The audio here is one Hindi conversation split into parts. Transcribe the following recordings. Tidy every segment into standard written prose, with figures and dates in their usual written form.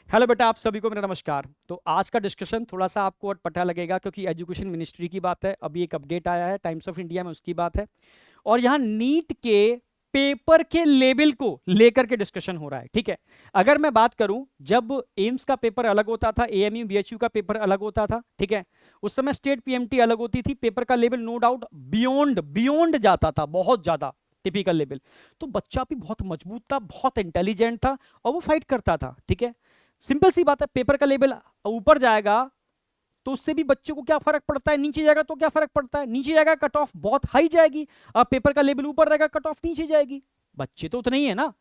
हेलो बेटा, आप सभी को मेरा नमस्कार। तो आज का डिस्कशन थोड़ा सा आपको अटपटा लगेगा क्योंकि एजुकेशन मिनिस्ट्री की बात है। अभी एक अपडेट आया है टाइम्स ऑफ इंडिया में, उसकी बात है। और यहाँ नीट के पेपर के लेवल को लेकर के डिस्कशन हो रहा है। ठीक है, अगर मैं बात करूं, जब एम्स का पेपर अलग होता था, एएमयू बीएचयू का पेपर अलग होता था, ठीक है, उस समय स्टेट पीएमटी अलग होती थी, पेपर का level no doubt beyond beyond जाता था, बहुत ज्यादा टिपिकल लेवल। तो बच्चा भी बहुत मजबूत था, बहुत इंटेलिजेंट था और वो फाइट करता था। ठीक है, सिंपल सी बात है, पेपर का लेवल ऊपर जाएगा तो उससे भी बच्चे को क्या फर्क पड़ता है, नीचे जाएगा तो क्या फर्क पड़ता है, नीचे जाएगा कट ऑफ बहुत हाई जाएगी, अब पेपर का लेवल ऊपर रहेगा कट ऑफ नीचे जाएगी। बच्चे तो उतने ही है ना,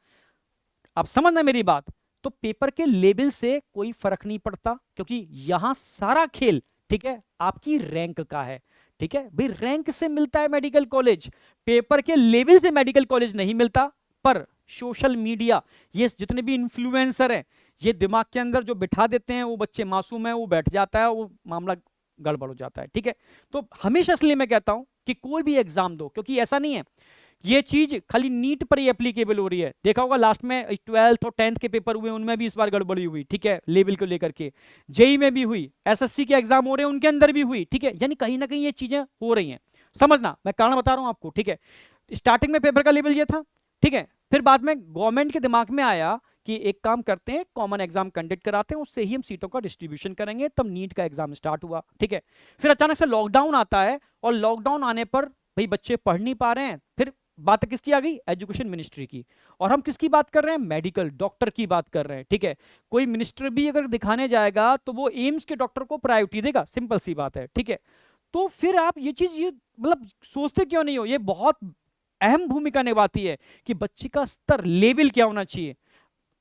आप समझना मेरी बात। तो पेपर के लेवल से कोई फर्क नहीं पड़ता क्योंकि यहां सारा खेल, ठीक है, आपकी रैंक का है। ठीक है भाई, रैंक से मिलता है मेडिकल कॉलेज, पेपर के लेवल से मेडिकल कॉलेज नहीं मिलता। पर सोशल मीडिया, ये जितने भी इन्फ्लुएंसर हैं, ये दिमाग के अंदर जो बिठा देते हैं, वो बच्चे मासूम है, वो बैठ जाता है, वो मामला गड़बड़ हो जाता है। ठीक है, तो हमेशा इसलिए मैं कहता हूं कि कोई भी एग्जाम दो, क्योंकि ऐसा नहीं है ये चीज खाली नीट पर ही एप्लीकेबल हो रही है। देखा होगा लास्ट में 12th और 10th के पेपर हुए, उनमें भी इस बार गड़बड़ी हुई। ठीक है, लेवल को लेकर के जेई में भी हुई, एसएससी के एग्जाम हो रहे हैं उनके अंदर भी हुई। ठीक है, यानी कहीं ना कहीं ये चीजें हो रही हैं। समझना, मैं कारण बता रहा हूं आपको। ठीक है, स्टार्टिंग में पेपर का लेवल ये था, ठीक है, फिर बाद में गवर्नमेंट के दिमाग में आया कि एक काम करते हैं, कॉमन एग्जाम कंडक्ट कराते हैं, उससे ही हम सीटों का डिस्ट्रीब्यूशन करेंगे, तब नीट का एग्जाम स्टार्ट हुआ। ठीक है, फिर अचानक से लॉकडाउन आता है और लॉकडाउन आने पर भाई बच्चे पढ़ नहीं पा रहे हैं, फिर बात किसकी आ गई, एजुकेशन मिनिस्ट्री की। और हम किसकी बात कर रहे हैं, मेडिकल डॉक्टर की बात कर रहे हैं। ठीक है, कोई मिनिस्टर भी अगर दिखाने जाएगा तो वो एम्स के डॉक्टर को प्रायोरिटी देगा, सिंपल सी बात है। ठीक है, तो फिर आप ये चीज, ये मतलब सोचते क्यों नहीं हो, ये बहुत अहम भूमिका निभाती है कि बच्चे का स्तर लेवल क्या होना चाहिए।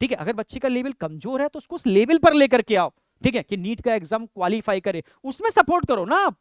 ठीक है, अगर बच्चे का लेवल कमजोर है तो उसको उस लेवल पर लेकर के आओ। ठीक है, कि नीट का एग्जाम क्वालिफाई करे, उसमें सपोर्ट करो ना आप।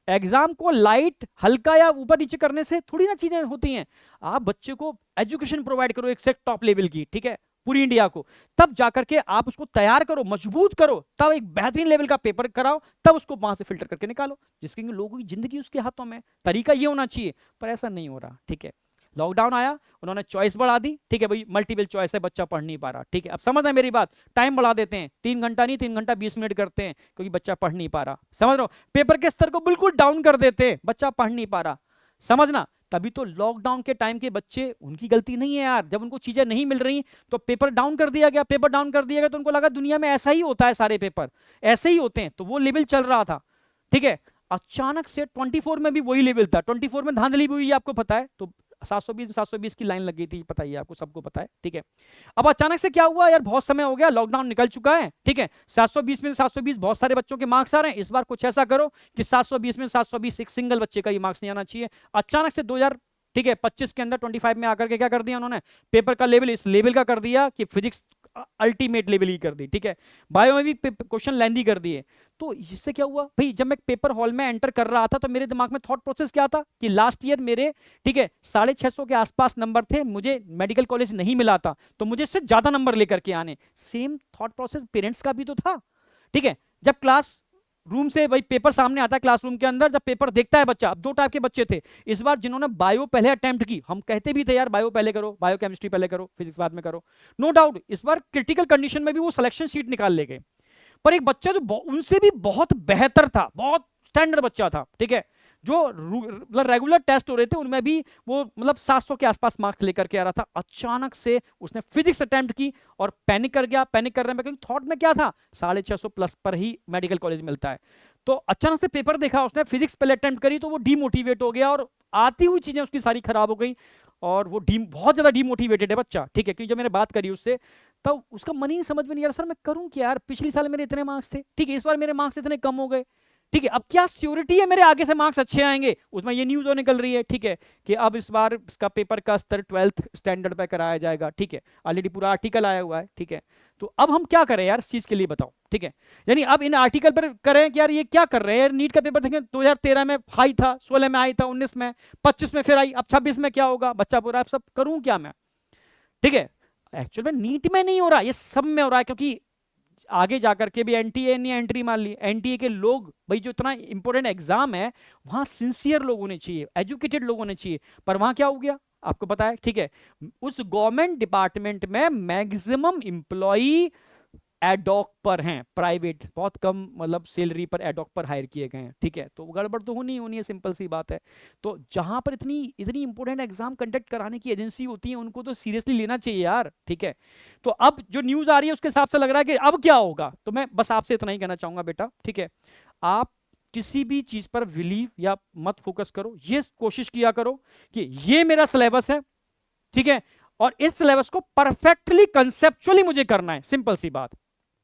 एग्जाम को लाइट हल्का या ऊपर नीचे करने से थोड़ी ना चीजें होती हैं। आप बच्चे को एजुकेशन प्रोवाइड करो एक से टॉप लेवल की, ठीक है, पूरी इंडिया को, तब जाकर के आप उसको तैयार करो, मजबूत करो, तब एक बेहतरीन लेवल का पेपर कराओ, तब उसको वहां से फिल्टर करके निकालो, जिसके लोगों की जिंदगी उसके हाथों में। तरीका ये होना चाहिए, पर ऐसा नहीं हो रहा। ठीक है, लॉकडाउन आया, उन्होंने चॉइस बढ़ा दी। ठीक है भाई, मल्टीपल चॉइस है, बच्चा पढ़ नहीं पा रहा। ठीक है, अब समझ है मेरी बात, टाइम बढ़ा देते हैं, 3 घंटा नहीं 3 घंटा 20 मिनट करते हैं क्योंकि बच्चा पढ़ नहीं पा रहा। समझ रहे हो, पेपर के स्तर को बिल्कुल डाउन कर देते हैं, बच्चा पढ़ नहीं पा रहा। समझना, तभी तो लॉकडाउन के टाइम के बच्चे, उनकी गलती नहीं है यार, जब उनको चीजें नहीं मिल रही तो पेपर डाउन कर दिया गया। पेपर डाउन कर दिया गया तो उनको लगा दुनिया में ऐसा ही होता है, सारे पेपर ऐसे ही होते हैं, तो वो लेवल चल रहा था। ठीक है, अचानक से 24 में भी वही लेवल था, 24 में धांधली भी हुई है, आपको पता है। तो 720 की लाइन लग गई थी, पता ही है आपको, सबको पता है। ठीक है, अब अचानक से क्या हुआ यार, बहुत समय हो गया, लॉकडाउन निकल चुका है। ठीक है, 720 में 720 बहुत सारे बच्चों के मार्क्स आ रहे हैं, इस बार कुछ ऐसा करो कि 720 में 720 एक सिंगल बच्चे का ही मार्क्स नहीं आना चाहिए। अचानक से 2000, ठीक है, 25 के अंदर 25 में आकर के क्या कर दिया उन्होंने, पेपर का लेवल इस लेवल का कर दिया कि फिजिक्स अल्टीमेट लेवल ही कर दी। ठीक है, बायो में भी क्वेश्चन लेंदी कर दिए। तो इससे क्या हुआ भाई, जब मैं पेपर हॉल में एंटर कर रहा था तो मेरे दिमाग में थॉट प्रोसेस क्या था कि लास्ट ईयर मेरे, ठीक है, 650 के आसपास नंबर थे, मुझे मेडिकल कॉलेज नहीं मिला था, तो मुझे इससे ज्यादा नंबर लेकर के आने। सेम थॉट प्रोसेस पेरेंट्स का भी तो था। ठीक है, जब क्लास रूम से भाई पेपर सामने आता है, क्लासरूम के अंदर जब पेपर देखता है बच्चा, अब दो टाइप के बच्चे थे इस बार, जिन्होंने बायो पहले अटेम्प्ट की, हम कहते भी थे यार बायो पहले करो, बायो केमिस्ट्री पहले करो, फिजिक्स बाद में करो, नो डाउट इस बार क्रिटिकल कंडीशन में भी वो सिलेक्शन शीट निकाल ले गए। पर एक बच्चा जो उनसे भी बहुत बेहतर था, बहुत स्टैंडर्ड बच्चा था, ठीक है, जो मतलब रेगुलर टेस्ट हो रहे थे उनमें भी वो मतलब 700 के आसपास मार्क्स लेकर के आ रहा था, अचानक से उसने फिजिक्स अटेम्प्ट की और पैनिक कर गया। पैनिक करने में, क्योंकि थॉट में क्या था, 650 प्लस पर ही मेडिकल कॉलेज मिलता है। तो अचानक से पेपर देखा उसने, फिजिक्स पहले अटेम्प्ट करी तो वो डीमोटिवेट हो गया और आती हुई चीजें उसकी सारी खराब हो गई और वो बहुत ज्यादा डीमोटिवेटेड है बच्चा। ठीक है, क्योंकि जब मैंने बात करी उससे, तो उसका मन ही समझ में नहीं आ रहा, सर मैं करूं क्या यार, पिछले साल मेरे इतने मार्क्स थे, ठीक है, इस बार मेरे मार्क्स इतने कम हो गए। ठीक है, अब क्या श्योरिटी है मेरे आगे से मार्क्स अच्छे आएंगे, उसमें ये न्यूज निकल रही है। ठीक है, कि अब इस बार इसका पेपर का स्तर 12th स्टैंडर्ड पे कराया जाएगा। ठीक है, ऑलरेडी पूरा आर्टिकल आया हुआ है। ठीक है, तो अब हम क्या करें यार इस चीज के लिए, बताओ। ठीक है, यानी अब इन आर्टिकल पर करें कि यार ये क्या कर रहे हैं यार, नीट का पेपर देखें 2013 में हाई था, 16 में आई था, 19 में, 25 में फिर आई, अब 26 में क्या होगा, बच्चा पूरा सब करूं क्या मैं। ठीक है, एक्चुअल में नीट में नहीं हो रहा, ये सब में हो रहा है, क्योंकि आगे जाकर के भी एनटीए ने एंट्री मान ली। एनटीए के लोग भाई, जो इतना इंपॉर्टेंट एग्जाम है, वहां सिंसियर लोग होने चाहिए, एजुकेटेड लोग होने चाहिए, पर वहां क्या हो गया आपको पता है। ठीक है, उस गवर्नमेंट डिपार्टमेंट में मैक्सिमम इंप्लॉई एडॉक पर हैं, प्राइवेट, बहुत कम मतलब सैलरी पर एडॉक पर हायर किए गए हैं, ठीक है, तो गड़बड़ तो होनी होनी है, सिंपल सी बात है। तो जहां पर इतनी इतनी इंपॉर्टेंट एग्जाम कंडक्ट कराने की एजेंसी होती है, उनको तो सीरियसली लेना चाहिए यार, ठीक है। तो अब जो न्यूज आ रही है उसके हिसाब से लग रहा है कि अब क्या होगा, तो मैं बस आपसे इतना ही कहना चाहूंगा बेटा, ठीक है, आप किसी भी चीज पर बिलीव या मत फोकस करो, ये कोशिश किया करो कि ये मेरा सिलेबस है, ठीक है, और इस सिलेबस को परफेक्टली कंसेप्चुअली मुझे करना है, सिंपल सी बात,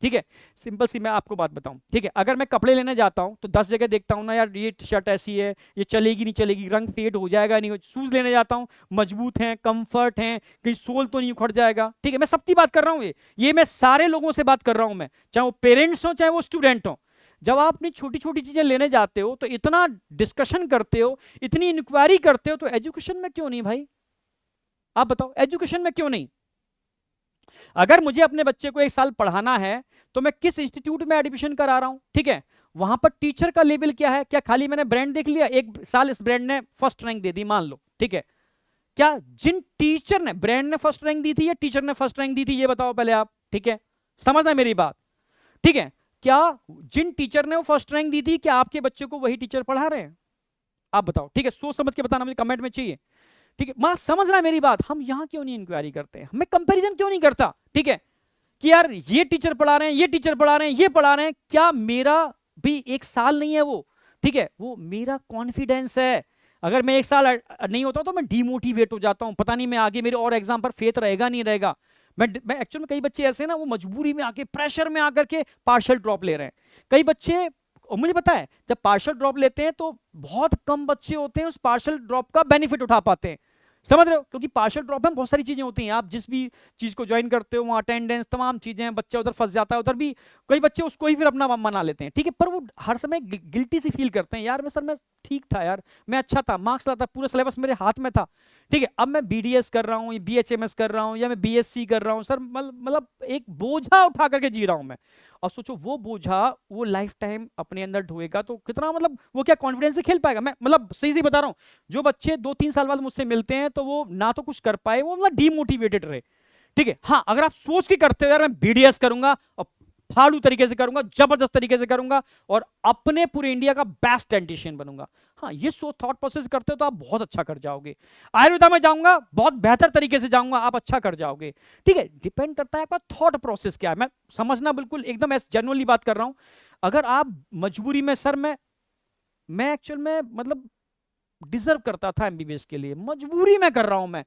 ठीक है। सिंपल सी मैं आपको बात बताऊं, ठीक है, अगर मैं कपड़े लेने जाता हूं तो 10 जगह देखता हूं ना यार, ये शर्ट ऐसी है, ये चलेगी नहीं चलेगी, रंग फेड हो जाएगा नहीं, शूज लेने जाता हूं, मजबूत हैं, कंफर्ट हैं, कहीं सोल तो नहीं उखड़ जाएगा, ठीक है, मैं सबकी बात कर रहा हूं, ये मैं सारे लोगों से बात कर रहा हूं, मैं चाहे वो पेरेंट्स हो चाहे वो स्टूडेंट हो। जब आप अपनी छोटी छोटी चीजें लेने जाते हो तो इतना डिस्कशन करते हो, इतनी इंक्वायरी करते हो, तो एजुकेशन में क्यों नहीं भाई, आप बताओ एजुकेशन में क्यों नहीं। अगर मुझे अपने बच्चे को 1 साल पढ़ाना है तो मैं किस इंस्टीट्यूट में एडमिशन करा रहा हूं, ठीक है, वहां पर टीचर का लेवल क्या है, क्या खाली मैंने ब्रांड देख लिया, 1 साल इस ब्रांड ने फर्स्ट रैंक दे दी मान लो, ठीक है, क्या जिन टीचर ने, ब्रांड ने फर्स्ट रैंक दी थी या टीचर ने फर्स्ट रैंक दी थी, ये बताओ पहले आप, ठीक है, समझना मेरी बात, ठीक है, क्या जिन टीचर ने वो फर्स्ट रैंक दी थी, क्या आपके बच्चे को वही टीचर पढ़ा रहे हैं, आप बताओ, ठीक है, सोच समझ के बताना मुझे कमेंट में चाहिए, ठीक है, मां समझ रहा है मेरी बात, हम यहां क्यों नहीं इंक्वायरी करते हैं, हमें कंपैरिजन क्यों नहीं करता, ठीक है, कि यार ये टीचर पढ़ा रहे हैं, ये टीचर पढ़ा रहे हैं, ये पढ़ा रहे हैं, क्या मेरा भी 1 साल नहीं है वो, ठीक है, वो मेरा कॉन्फिडेंस है, अगर मैं 1 साल नहीं होता तो मैं डिमोटिवेट हो जाता हूं, पता नहीं मैं आगे मेरे और एग्जाम पर फेथ रहेगा नहीं रहेगा, मैं एक्चुअल में कई बच्चे ऐसे हैं ना, वो मजबूरी में आके प्रेशर में आकर के पार्शियल ड्रॉप ले रहे हैं, कई बच्चे, और मुझे पता है जब पार्शियल ड्रॉप लेते हैं तो बहुत कम बच्चे होते हैं उस पार्शियल ड्रॉप का बेनिफिट उठा पाते हैं, समझ रहे हो, क्योंकि पार्शियल ड्रॉप में बहुत सारी चीजें होती हैं, आप जिस भी चीज को ज्वाइन करते हो वहाँ अटेंडेंस तमाम चीजें, बच्चा उधर फंस जाता है, उधर भी कई बच्चे उसको ही फिर अपना मना लेते हैं, ठीक है, पर वो हर समय गिल्टी सी फील करते हैं, यार मैं सर मैं ठीक था यार, मैं अच्छा था, मार्क्स लाता, पूरा सिलेबस मेरे हाथ में था, ठीक है, अब मैं बीडीएस कर रहा हूँ, बीएचएमएस कर रहा हूँ, या मैं बीएससी कर रहा हूँ, सर मतलब एक बोझा उठा करके जी रहा हूँ मैं, और सोचो वो बोझा वो लाइफ टाइम अपने अंदर ढोएगा तो कितना, मतलब वो क्या कॉन्फिडेंस से खेल पाएगा, मैं मतलब सही सही बता रहा हूँ, जो बच्चे 2-3 साल बाद मुझसे मिलते हैं तो वो ना तो कुछ कर पाए, वो मतलब डीमोटिवेटेड रहे, ठीक है, हाँ अगर आप सोच के करते हो यार मैं बीडीएस करूंगा और फाड़ू तरीके से करूंगा, जबरदस्त तरीके से करूंगा और अपने पूरे इंडिया का बेस्ट डेंटिशियन बनूंगा, हाँ ये सोच थॉट प्रोसेस करते हो तो आप बहुत अच्छा कर जाओगे, आयुर्वेदा में जाऊंगा बहुत बेहतर तरीके से जाऊंगा, आप अच्छा कर जाओगे, ठीक है, डिपेंड करता है आपका थॉट प्रोसेस क्या है, मैं समझना बिल्कुल एकदम ऐसे जेन्युइनली बात कर रहा हूं, अगर आप मजबूरी में, सर मैं एक्चुअल में मतलब डिजर्व करता था एमबीबीएस के लिए, मजबूरी में कर रहा हूं मैं,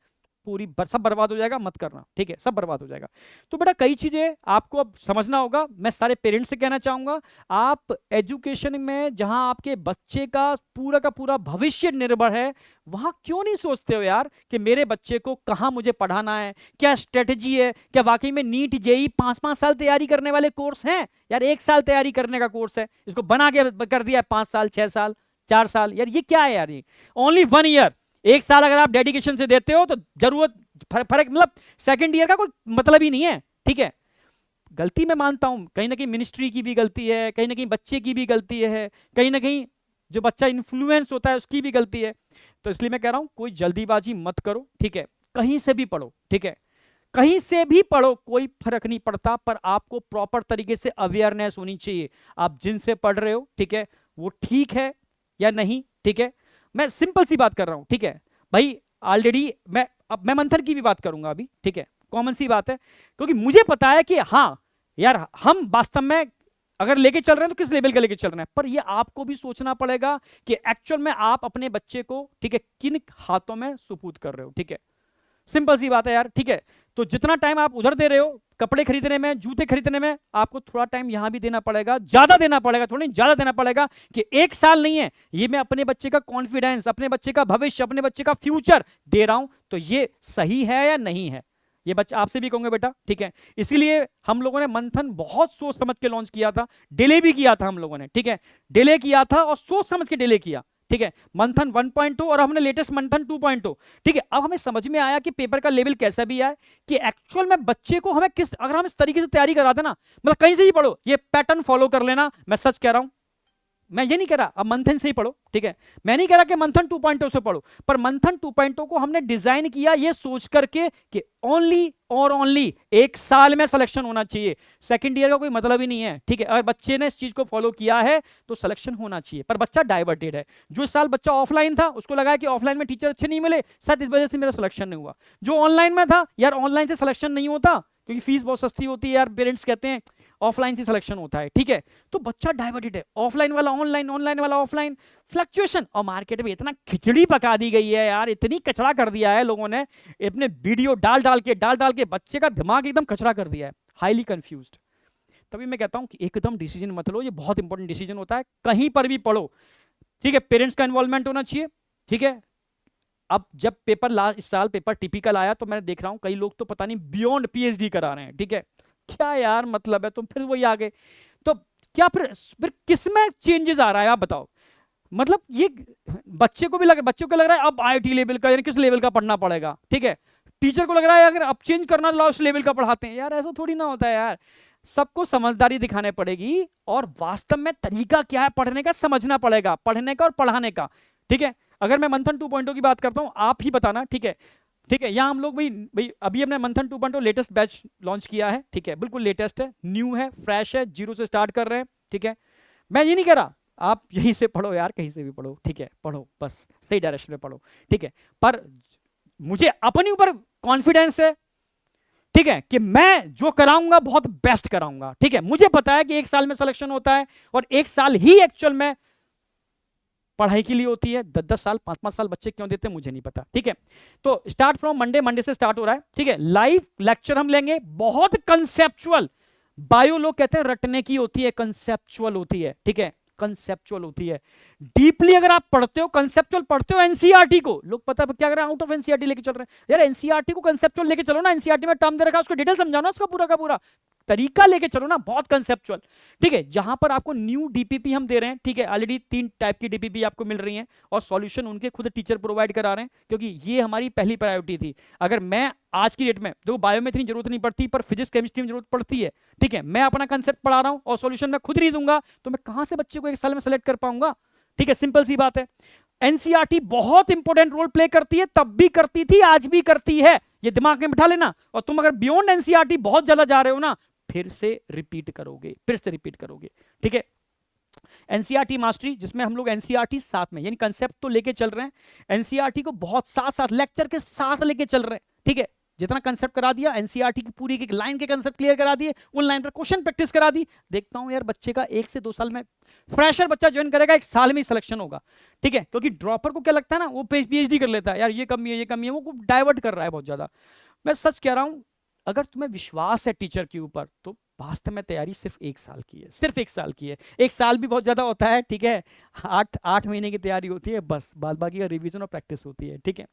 सब बर्बाद हो जाएगा, मत करना, ठीक है, सब बर्बाद हो जाएगा। तो बेटा कई चीजें आपको अब समझना होगा, मैं सारे पेरेंट्स से कहना चाहूंगा, आप एजुकेशन में जहां आपके बच्चे का पूरा भविष्य निर्भर है, वहां क्यों नहीं सोचते हो यार कि मेरे बच्चे को कहां मुझे पढ़ाना है, क्या स्ट्रेटेजी है, क्या वाकई में नीट जेई 5-5 साल तैयारी करने वाले कोर्स हैं यार, 1 साल तैयारी करने का कोर्स है, इसको बना के कर दिया 5 साल 6 साल 4 साल, यार ये क्या है यार, ये ओनली 1 ईयर, 1 साल अगर आप डेडिकेशन से देते हो तो जरूरत फर्क मतलब सेकंड ईयर का कोई मतलब ही नहीं है, ठीक है, गलती मैं मानता हूं कहीं ना कहीं मिनिस्ट्री की भी गलती है, कहीं ना कहीं बच्चे की भी गलती है, कहीं ना कहीं जो बच्चा इन्फ्लुएंस होता है उसकी भी गलती है, तो इसलिए मैं कह रहा हूं कोई जल्दीबाजी मत करो, ठीक है, कहीं से भी पढ़ो, ठीक है, कहीं से भी पढ़ो कोई फर्क नहीं पड़ता, पर आपको प्रॉपर तरीके से अवेयरनेस होनी चाहिए, आप जिनसे पढ़ रहे हो, ठीक है, वो ठीक है या नहीं, ठीक है, मैं सिंपल सी बात कर रहा हूं, ठीक है भाई, ऑलरेडी मैं मंथन की भी बात करूंगा अभी, ठीक है, कॉमन सी बात है, क्योंकि मुझे पता है कि हाँ यार हम वास्तव में अगर लेके चल रहे हैं तो किस लेवल का लेके चल रहे हैं, पर ये आपको भी सोचना पड़ेगा कि एक्चुअल में आप अपने बच्चे को, ठीक है, किन हाथों में सुपुर्द कर रहे हो, ठीक है, सिंपल सी बात है यार, ठीक है, तो जितना टाइम आप उधर दे रहे हो कपड़े खरीदने में, जूते खरीदने में, आपको थोड़ा टाइम यहां भी देना पड़ेगा, ज्यादा देना पड़ेगा, थोड़ा नहीं ज्यादा देना पड़ेगा, कि 1 साल नहीं है, ये मैं अपने बच्चे का कॉन्फिडेंस, अपने बच्चे का भविष्य, अपने बच्चे का फ्यूचर दे रहा हूं, तो ये सही है या नहीं है, ये बच्चा आपसे भी कहूंगे बेटा, ठीक है, इसीलिए हम लोगों ने मंथन बहुत सोच समझ के लॉन्च किया था, डिले भी किया था हम लोगों ने, ठीक है, डिले किया था और सोच समझ के डिले किया, ठीक है, मंथन 1.2 और हमने लेटेस्ट मंथन 2.2, ठीक है, अब हमें समझ में आया कि पेपर का लेवल कैसा भी आए, कि एक्चुअल में बच्चे को हमें अगर हम इस तरीके से तैयारी कराते ना, मतलब कहीं से ही पढ़ो, ये पैटर्न फॉलो कर लेना, मैं सच कह रहा हूं, मैं ये नहीं कह रहा अब मंथन से ही पढ़ो, ठीक है, मैं नहीं कह रहा कि मंथन 2.0 से पढ़ो, पर मंथन 2.0 को हमने डिजाइन किया ये सोच करके कि ओनली और ओनली एक साल में सिलेक्शन होना चाहिए, सेकंड ईयर का कोई मतलब ही नहीं है, ठीक है। अगर बच्चे ने इस चीज को फॉलो किया है तो सिलेक्शन होना चाहिए, पर बच्चा डाइवर्टेड है। जो इस साल बच्चा ऑफलाइन था उसको लगा कि ऑफलाइन में टीचर अच्छे नहीं मिले, शायद इस वजह से मेरा सिलेक्शन नहीं हुआ। जो ऑनलाइन में था, यार ऑनलाइन से सिलेक्शन नहीं होता क्योंकि फीस बहुत सस्ती होती है यार, पेरेंट्स कहते हैं ऑफलाइन से सिलेक्शन होता है, ठीक है। तो बच्चा डाइवर्टेड है, ऑफलाइन वाला ऑनलाइन, ऑनलाइन वाला ऑफलाइन, फ्लक्चुएशन। और मार्केट में इतना खिचड़ी पका दी गई है यार, इतनी कचरा कर दिया है लोगों ने, अपने वीडियो डाल डाल के बच्चे का दिमाग एकदम कचरा कर दिया है, हाईली कंफ्यूज्ड। तभी मैं कहता हूं कि एकदम डिसीजन मत लो, ये बहुत इंपॉर्टेंट डिसीजन होता है, कहीं पर भी पढ़ो, ठीक है, पेरेंट्स का इन्वॉल्वमेंट होना चाहिए, ठीक है। अब जब पेपर इस साल पेपर टिपिकल आया तो मैं देख रहा हूं कई लोग तो पता नहीं बियॉन्ड पीएचडी करा रहे हैं, ठीक है, क्या यार मतलब है, तुम फिर वही आ गए। तो क्या फिर किस में चेंजेस आ रहा है आप बताओ, मतलब ये बच्चे को लग रहा है अब आईटी लेवल का, यानी किस लेवल का पढ़ना पड़ेगा, ठीक है, टीचर को लग रहा है अगर अब चेंज करना तो उस लेवल का पढ़ाते हैं, यार ऐसा थोड़ी ना होता है यार, सबको समझदारी दिखाने पड़ेगी और वास्तव में तरीका क्या है पढ़ने का समझना पड़ेगा, पढ़ने का और पढ़ाने का, ठीक है। अगर मैं मंथन 2.0 की बात करता हूं, आप ही बताना, ठीक है, ठीक है, यहाँ हम लोग भाई अभी हमने मंथन 2.0 लेटेस्ट बैच लॉन्च किया है, ठीक है, बिल्कुल लेटेस्ट है, न्यू है, फ्रेश है, जीरो से स्टार्ट कर रहे हैं, ठीक है। मैं ये नहीं कह रहा आप यहीं से पढ़ो यार, कहीं से भी पढ़ो, ठीक है, पढ़ो बस सही डायरेक्शन में पढ़ो, ठीक है, पर मुझे अपने ऊपर कॉन्फिडेंस है, ठीक है, कि मैं जो कराऊंगा बहुत बेस्ट कराऊंगा, ठीक है। मुझे पता है कि एक साल में सिलेक्शन होता है और एक साल ही एक्चुअल में पढ़ाई के लिए होती है, 10-10 साल 5-5 साल बच्चे क्यों देते हैं मुझे नहीं पता, ठीक है। तो स्टार्ट फ्रॉम मंडे से स्टार्ट हो रहा है, ठीक है, लाइव लेक्चर हम लेंगे, बहुत कंसेप्चुअल, बायो लोग कहते हैं रटने की होती है, कंसेप्चुअल होती है, ठीक है, कंसेप्चुअल होती है। डीपली अगर आप पढ़ते हो, कंसेप्चुअल पढ़ते हो एनसीईआरटी को, लोग पता है क्या कर रहे हैं, आउट ऑफ एनसीईआरटी लेके चल रहे हैं, यार एनसीईआरटी को कंसेप्चुअल लेके चलो ना, एनसीईआरटी में टर्म दे रखा है उसको डिटेल समझाओ ना, उसका पूरा का पूरा तरीका लेके चलो ना, बहुत कंसेप्चुअल, ठीक है। जहां पर आपको न्यू डीपीपी हम दे रहे हैं, ठीक है, ऑलरेडी 3 टाइप की डीपीपी आपको मिल रही हैं और सॉल्यूशन उनके खुद टीचर प्रोवाइड करा रहे हैं, क्योंकि ये हमारी पहली प्रायोरिटी थी। अगर मैं आज की डेट में देखो बायो में इतनी जरूरत नहीं पड़ती, पर फिजिक्स केमिस्ट्री में जरूरत पड़ती है, ठीक है, मैं अपना कंसेप्ट पढ़ा रहा हूं और सॉल्यूशन मैं खुद नहीं दूंगा तो मैं कहां से बच्चे को एक साल में सेलेक्ट कर पाऊंगा, ठीक है, सिंपल सी बात है। एनसीईआरटी बहुत इंपॉर्टेंट रोल प्ले करती है, तब भी करती थी, आज भी करती है, ये दिमाग में बिठा लेना। और तुम अगर बियॉन्ड एनसीईआरटी बहुत ज्यादा जा रहे हो ना, फिर से रिपीट करोगे, ठीक है। एनसीईआरटी मास्टरी, जिसमें हम लोग एनसीईआरटी साथ में, यानी कंसेप्ट तो लेके चल रहे हैं, एनसीईआरटी को बहुत साथ साथ लेक्चर के साथ लेके चल रहे हैं, ठीक है। जितना कंसेप्ट करा दिया, एनसीईआरटी की पूरी एक लाइन के कंसेप्ट क्लियर करा दिए, उन लाइन पर क्वेश्चन प्रैक्टिस करा दी। देखता हूं यार बच्चे का 1 से 2 साल में, फ्रेशर बच्चा ज्वाइन करेगा 1 साल में ही सिलेक्शन होगा, ठीक है। क्योंकि ड्रॉपर को क्या लगता है ना, वो पीएचडी कर लेता है, यार ये कमी है, वो डाइवर्ट कर रहा है बहुत ज्यादा। मैं सच कह रहा हूं, अगर तुम्हें विश्वास है टीचर के ऊपर तो वास्तव में तैयारी सिर्फ 1 साल की है, सिर्फ 1 साल की है। 1 साल भी बहुत ज्यादा होता है, ठीक है, 8 महीने की तैयारी होती है बस, बाद बाकी का रिवीजन और प्रैक्टिस होती है, ठीक है।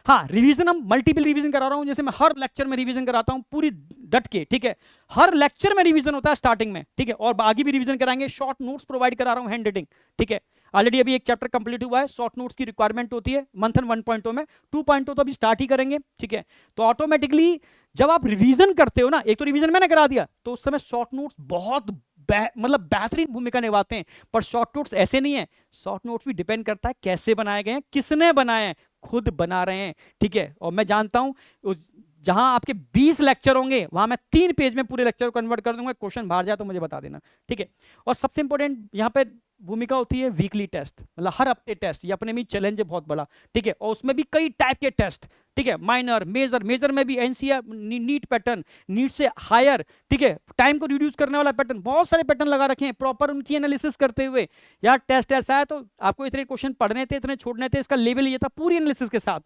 हाँ, रिवीजन हम मल्टीपल रिवीजन करा रहा हूँ, जैसे मैं हर लेक्चर में रिवीजन कराता हूँ पूरी डट के, ठीक है, हर लेक्चर में रिवीजन होता है स्टार्टिंग में, ठीक है, और आगे भी रिवीजन कराएंगे, शॉर्ट नोट्स प्रोवाइड करा रहा हूँ, हैंड राइटिंग, ठीक है। ऑलरेडी अभी एक चैप्टर कंप्लीट हुआ है, शॉर्ट नोट्स की रिक्वायरमेंट होती है मंथन 1.0 में, 2.0 तो अभी स्टार्ट ही करेंगे, ठीक है। तो ऑटोमेटिकली जब आप रिवीजन करते हो ना, एक तो रिवीजन मैंने करा दिया, तो उस समय शॉर्ट नोट्स बहुत मतलब बेहतरीन भूमिका निभाते हैं। पर शॉर्ट नोट्स ऐसे नहीं है, शॉर्ट नोट्स भी डिपेंड करता है कैसे बनाए गए हैं, किसने बनाए हैं, खुद बना रहे हैं, ठीक है। और मैं जानता हूं जहां आपके 20 लेक्चर होंगे वहां मैं 3 पेज में पूरे लेक्चर को कन्वर्ट कर दूंगा, क्वेश्चन बाहर जाए तो मुझे बता देना, ठीक है। और सबसे इंपॉर्टेंट यहाँ पे भूमिका होती है वीकली टेस्ट, मतलब हर हफ्ते टेस्ट, ये अपने में चैलेंज है बहुत बड़ा, ठीक है। और उसमें भी कई टाइप के टेस्ट, ठीक है, माइनर, मेजर में भी एनसीआर, नीट पैटर्न, नीट से हायर, ठीक है, टाइम को रिड्यूस करने वाला पैटर्न, बहुत सारे पैटर्न लगा रखे हैं प्रॉपर उनकी एनालिसिस करते हुए। यार टेस्ट ऐसा है तो आपको इतने क्वेश्चन पढ़ने थे, इतने छोड़ने थे, इसका लेवल ये था, पूरी एनालिसिस के साथ,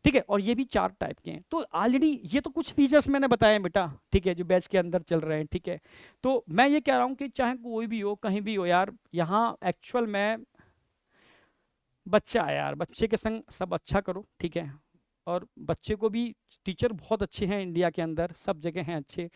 ठीक है। और ये भी 4 टाइप के हैं। तो ऑलरेडी ये तो कुछ फीचर्स मैंने बताए हैं बेटा, ठीक है, जो बैच के अंदर चल रहे हैं, ठीक है। तो मैं ये कह रहा हूं कि चाहे कोई भी हो, कहीं भी हो यार, यहाँ एक्चुअल में बच्चा है यार, बच्चे के संग सब अच्छा करो, ठीक है। और बच्चे को भी, टीचर बहुत अच्छे हैं इंडिया के अंदर, सब जगह हैं अच्छे,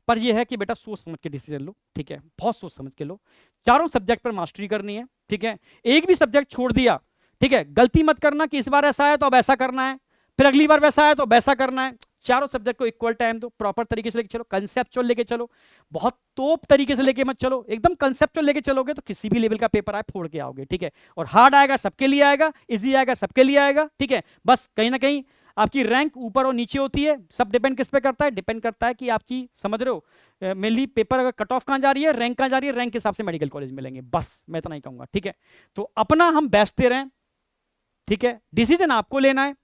पर यह है कि बेटा सोच समझ के डिसीजन लो, ठीक है, बहुत सोच समझ के लो। 4 सब्जेक्ट पर मास्टरी करनी है, ठीक है। एक भी सब्जेक्ट छोड़ दिया, ठीक है, गलती मत करना कि इस बार ऐसा है तो अब ऐसा करना है, फिर अगली बार वैसा है तो वैसा करना है। चारों सब्जेक्ट को इक्वल टाइम दो, प्रॉपर तरीके से लेके चलो, कंसेप्चुअल लेके चलो, बहुत तोप तरीके से लेके मत चलो, एकदम कंसेप्चुअल लेके चलोगे तो किसी भी लेवल का पेपर आए फोड़ के आओगे, ठीक है। और हार्ड आएगा सबके लिए आएगा, इजी आएगा सबके लिए आएगा, ठीक है। बस कहीं ना कहीं आपकी रैंक ऊपर और नीचे होती है, सब डिपेंड किस पे करता है, डिपेंड करता है कि आपकी, समझ रहे हो, मेनली पेपर अगर कट ऑफ कहां जा रही है, रैंक कहां जा रही है, रैंक के हिसाब से मेडिकल कॉलेज मिलेंगे, बस मैं इतना ही कहूंगा, ठीक है। तो अपना हम बेस्ट दे रहे हैं, ठीक है, डिसीजन आपको लेना है,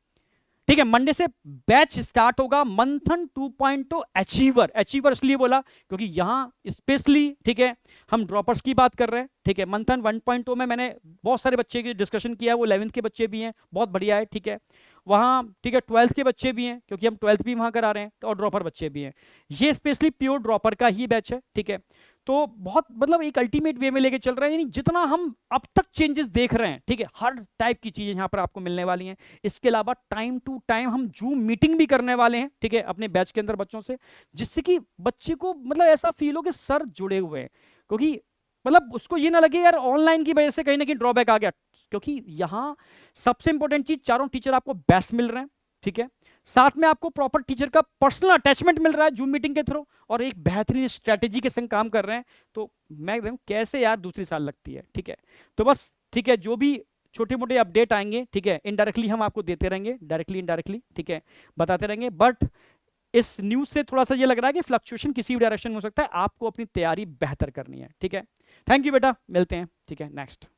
ठीक है। मंडे से बैच स्टार्ट होगा मंथन 2.0 अचीवर। अचीवर इसलिए बोला क्योंकि यहां स्पेशली, ठीक है, हम ड्रॉपर्स की बात कर रहे हैं, ठीक है। मंथन 1.0 में मैंने बहुत सारे बच्चे की डिस्कशन किया, वो 11th के बच्चे भी हैं, बहुत बढ़िया है, ठीक है। वहाँ, ठीक है, 12th के बच्चे भी हैं क्योंकि हम 12th भी वहाँ करा रहे हैं, और ड्रॉपर बच्चे भी हैं। ये स्पेशली प्योर ड्रॉपर का ही बैच है, ठीक है। तो बहुत मतलब एक अल्टीमेट वे में लेके चल रहे हैं, यानी जितना हम अब तक चेंजेस देख रहे हैं, ठीक है, हर टाइप की चीजें यहाँ पर आपको मिलने वाली हैं। इसके अलावा टाइम टू टाइम हम जूम मीटिंग भी करने वाले हैं, ठीक है, अपने बैच के अंदर बच्चों से, जिससे कि बच्चे को मतलब ऐसा फील हो कि सर जुड़े हुए हैं, क्योंकि मतलब उसको ये ना लगे यार ऑनलाइन की वजह से कहीं ना कहीं ड्रॉबैक आ गया, क्योंकि यहाँ सबसे इंपॉर्टेंट चीज, चारों टीचर आपको बेस्ट मिल रहे हैं, ठीक है। साथ में आपको प्रॉपर टीचर का पर्सनल अटैचमेंट मिल रहा है जूम मीटिंग के थ्रू, और एक बेहतरीन स्ट्रेटेजी के संग काम कर रहे हैं। तो मैं एकदम कैसे यार दूसरी साल लगती है, ठीक है। तो बस, ठीक है, जो भी छोटे मोटे अपडेट आएंगे, ठीक है, इनडायरेक्टली हम आपको देते रहेंगे, डायरेक्टली इनडायरेक्टली, ठीक है, बताते रहेंगे। बट इस न्यूज से थोड़ा सा ये लग रहा है कि फ्लक्चुएशन किसी भी डायरेक्शन में हो सकता है, आपको अपनी तैयारी बेहतर करनी है, ठीक है। थैंक यू बेटा, मिलते हैं, ठीक है, नेक्स्ट।